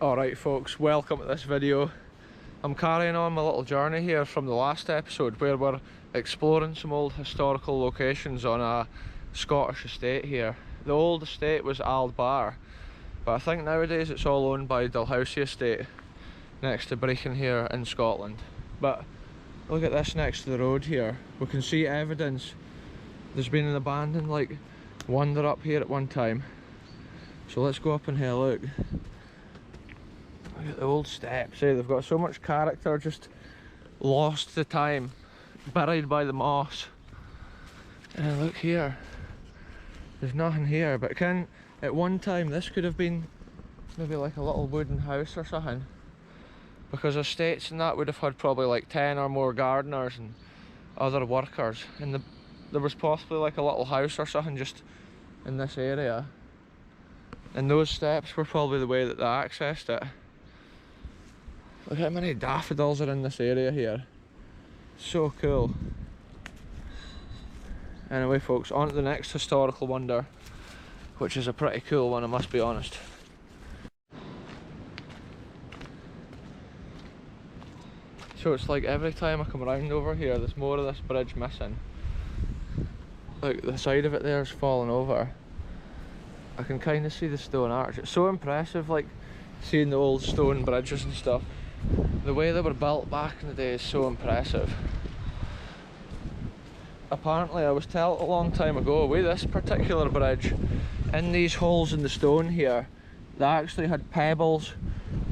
Alright folks, welcome to this video. I'm carrying on my little journey here from the last episode where we're exploring some old historical locations on a Scottish estate here. The old estate was Bar, but I think nowadays it's all owned by Dalhousie Estate next to Brecon here in Scotland. But look at this next to the road here. We can see evidence there's been an abandoned wonder up here at one time. So let's go up and have a look. Look at the old steps, they've got so much character, just lost to time, buried by the moss. And then look here, there's nothing here, but at one time this could have been maybe like a little wooden house or something, because estates and that would have had probably like 10 or more gardeners and other workers, and there was possibly like a little house or something just in this area, and those steps were probably the way that they accessed it. Look how many daffodils are in this area here. So cool. Anyway folks, on to the next historical wonder, which is a pretty cool one, I must be honest. So it's like every time I come around over here there's more of this bridge missing. Like the side of it there's fallen over. I can kind of see the stone arch. It's so impressive, like seeing the old stone bridges and stuff. The way they were built back in the day is so impressive. Apparently, I was told a long time ago, with this particular bridge, in these holes in the stone here, they actually had pebbles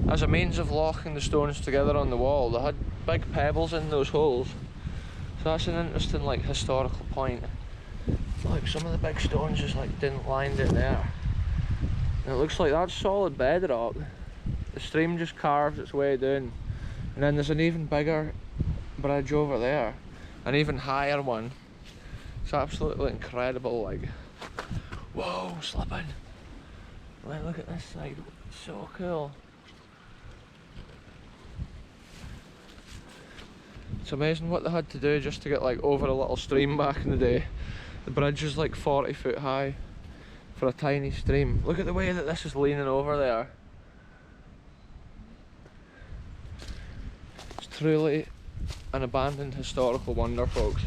as a means of locking the stones together on the wall. They had big pebbles in those holes. So that's an interesting historical point. Look, some of the big stones just didn't line down there. And it looks like that's solid bedrock. The stream just carves its way down, and then there's an even bigger bridge over there, an even higher one. It's absolutely incredible. Whoa, slipping. Look at this side, it's so cool. It's amazing what they had to do just to get over a little stream back in the day. The bridge is 40 foot high for a tiny stream. Look at the way that this is leaning over there. Truly an abandoned historical wonder, folks.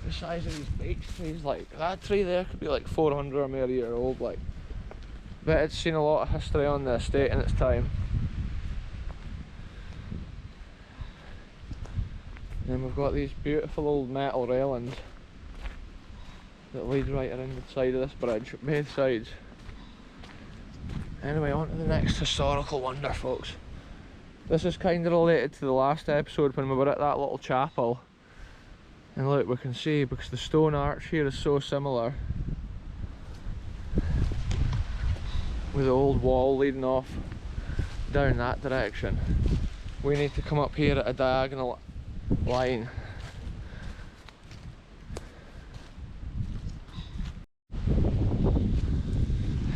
The size of these beech trees, that tree there could be 400 or more year old. Bet it's seen a lot of history on the estate in its time. And then we've got these beautiful old metal railings that lead right around the side of this bridge, both sides. Anyway, on to the next historical wonder, folks. This is kind of related to the last episode when we were at that little chapel. And look, we can see, because the stone arch here is so similar, with the old wall leading off down that direction, we need to come up here at a diagonal line.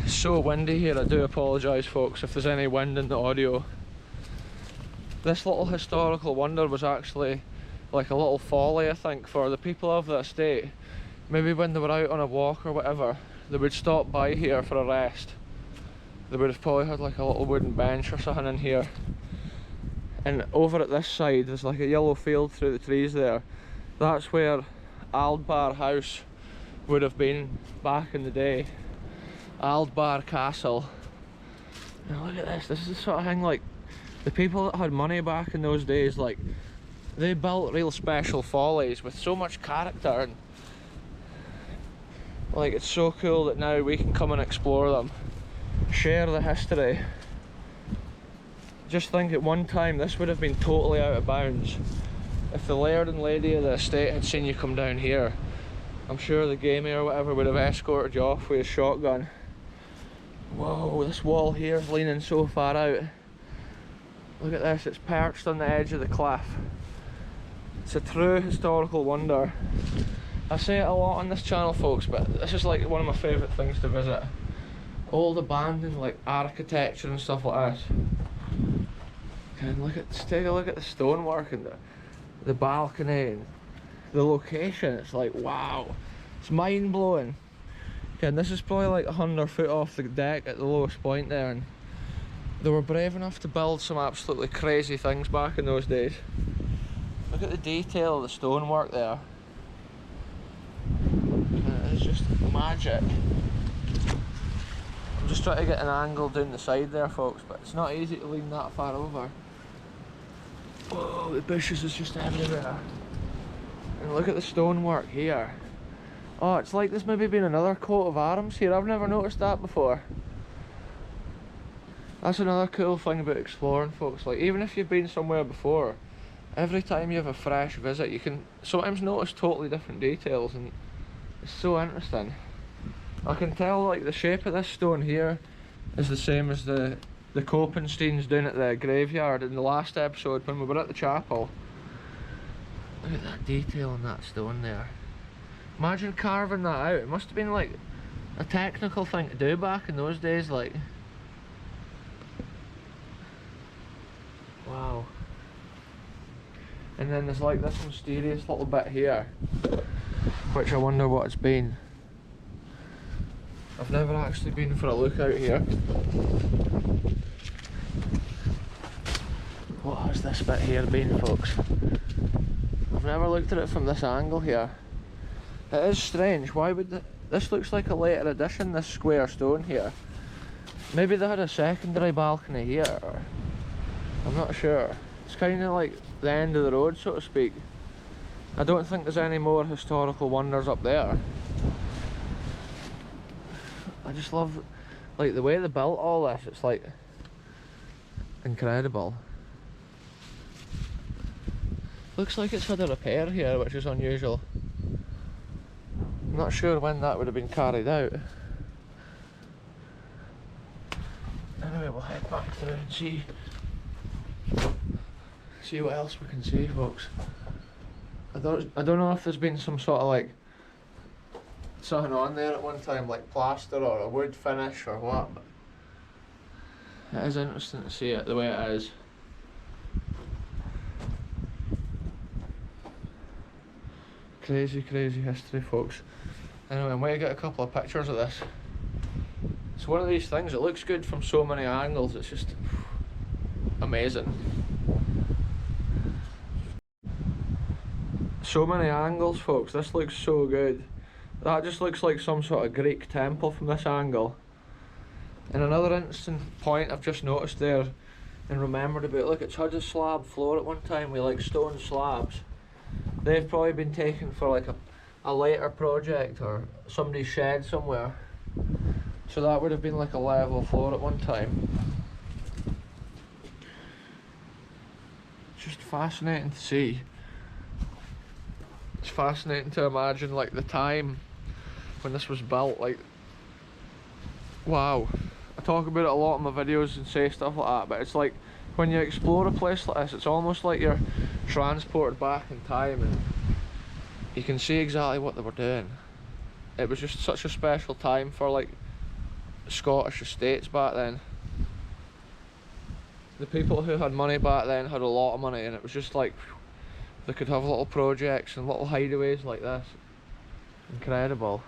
It's so windy here, I do apologise folks if there's any wind in the audio. This little historical wonder was actually like a little folly, I think, for the people of the estate. Maybe when they were out on a walk or whatever, they would stop by here for a rest. They would have probably had a little wooden bench or something in here. And over at this side, there's a yellow field through the trees there. That's where Bar House would have been back in the day. Bar Castle. Now look at this, this is the sort of thing the people that had money back in those days, they built real special follies with so much character, and it's so cool that now we can come and explore them, share the history. Just think, at one time this would have been totally out of bounds. If the laird and lady of the estate had seen you come down here, I'm sure the gamey or whatever would have escorted you off with his shotgun. Whoa, this wall here is leaning so far out. Look at this, it's perched on the edge of the cliff. It's a true historical wonder. I say it a lot on this channel, folks, but this is one of my favourite things to visit. Old abandoned architecture and stuff like this. And take a look at the stonework and the balcony and the location. It's wow, it's mind blowing. Okay, and this is probably 100 foot off the deck at the lowest point there, and They were brave enough to build some absolutely crazy things back in those days. Look at the detail of the stonework there. It's just magic. I'm just trying to get an angle down the side there, folks, but it's not easy to lean that far over. Whoa, the bushes is just everywhere. And look at the stonework here. Oh, it's like there's maybe been another coat of arms here. I've never noticed that before. That's another cool thing about exploring, folks. Like, even if you've been somewhere before, every time you have a fresh visit, you can sometimes notice totally different details, and it's so interesting. I can tell, like, the shape of this stone here is the same as the Copensteins down at the graveyard in the last episode when we were at the chapel. Look at that detail in that stone there. Imagine carving that out. It must have been like a technical thing to do back in those days, like. Wow. And then there's like this mysterious little bit here, which I wonder what it's been. I've never actually been for a look out here. What has this bit here been, folks? I've never looked at it from this angle here. It is strange. Why would this looks like a later addition, this square stone here. Maybe they had a secondary balcony here, or I'm not sure. It's kind of like the end of the road, so to speak. I don't think there's any more historical wonders up there. I just love, like, the way they built all this. It's like incredible. Looks like it's had a repair here, which is unusual. I'm not sure when that would have been carried out. Anyway, we'll head back through and see what else we can see, folks. I don't know if there's been some sort of like something on there at one time, like plaster or a wood finish or what, but it is interesting to see it the way it is. Crazy, crazy history, folks. Anyway, I'm going to get a couple of pictures of this. It's one of these things, it looks good from so many angles, it's just amazing. So many angles, folks, this looks so good. That just looks like some sort of Greek temple from this angle. And another interesting point I've just noticed there and remembered about, look, it's had a slab floor at one time with like stone slabs. They've probably been taken for like a later project or somebody's shed somewhere. So that would have been like a level floor at one time. It's just fascinating to see. It's fascinating to imagine like the time when this was built, like, wow. I talk about it a lot in my videos and say stuff like that, but it's like when you explore a place like this, it's almost like you're transported back in time and you can see exactly what they were doing. It was just such a special time for like Scottish estates back then. The people who had money back then had a lot of money, and it was just like they could have little projects and little hideaways like this. Incredible.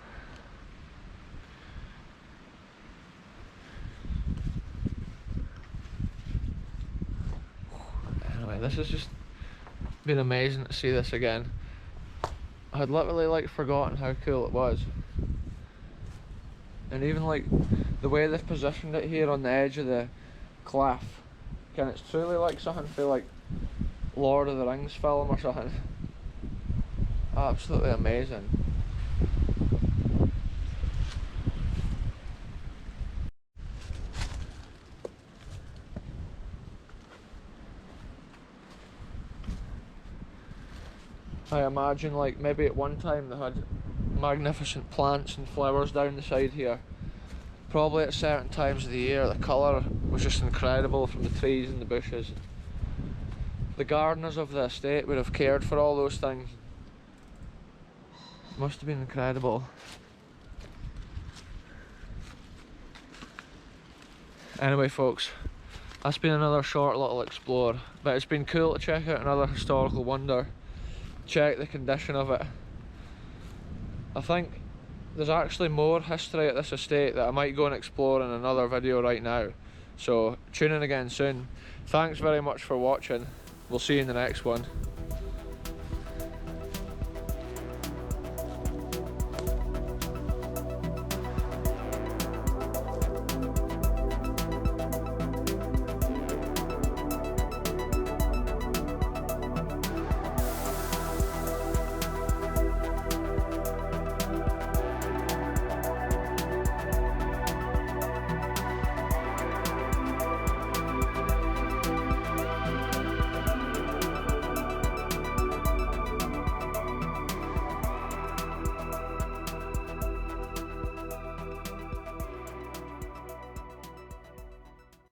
Anyway, this has just been amazing to see this again. I had literally like forgotten how cool it was. And even like the way they've positioned it here on the edge of the cliff, and it's truly like something for like Lord of the Rings film or something. Absolutely amazing. I imagine like maybe at one time they had magnificent plants and flowers down the side here. Probably at certain times of the year the colour was just incredible from the trees and the bushes. The gardeners of the estate would have cared for all those things. Must have been incredible. Anyway folks, that's been another short little explore, but it's been cool to check out another historical wonder, check the condition of it. I think there's actually more history at this estate that I might go and explore in another video right now, So tune in again soon. Thanks very much for watching. We'll see you in the next one.